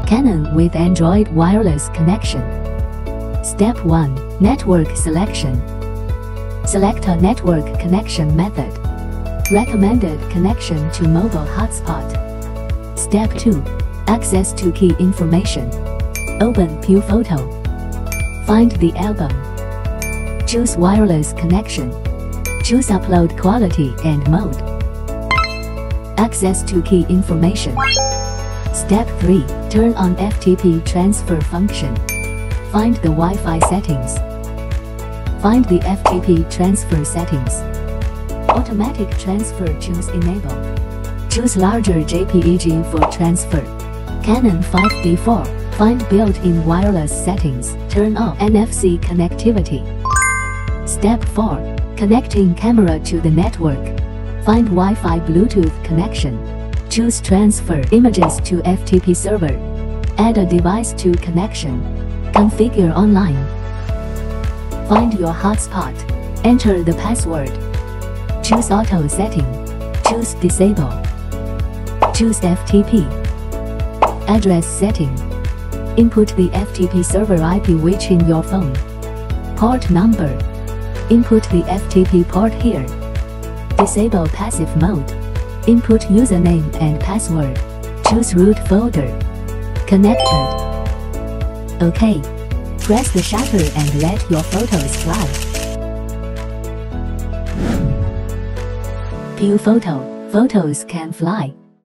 Canon with Android wireless connection. Step 1. Network selection. Select a network connection method. Recommended connection to mobile hotspot. Step 2. Access to key information. Open Piufoto. Find the album. Choose wireless connection. Choose upload quality and mode. Access to key information. Step 3. Turn on FTP transfer function. Find the Wi-Fi settings. Find the FTP transfer settings. Automatic transfer, choose enable. Choose larger JPEG for transfer. Canon 5D4. Find built-in wireless settings. Turn off NFC connectivity. Step 4. Connecting camera to the network. Find Wi-Fi Bluetooth connection. Choose transfer images to FTP server. Add a device to connection. Configure online. Find your hotspot. Enter the password. Choose auto setting. Choose disable. Choose FTP. Address setting. Input the FTP server IP which in your phone. Port number. Input the FTP port here. Disable passive mode. Input username and password. Choose root folder. Connected. OK. Press the shutter and let your photos fly. Piufoto. Photos can fly.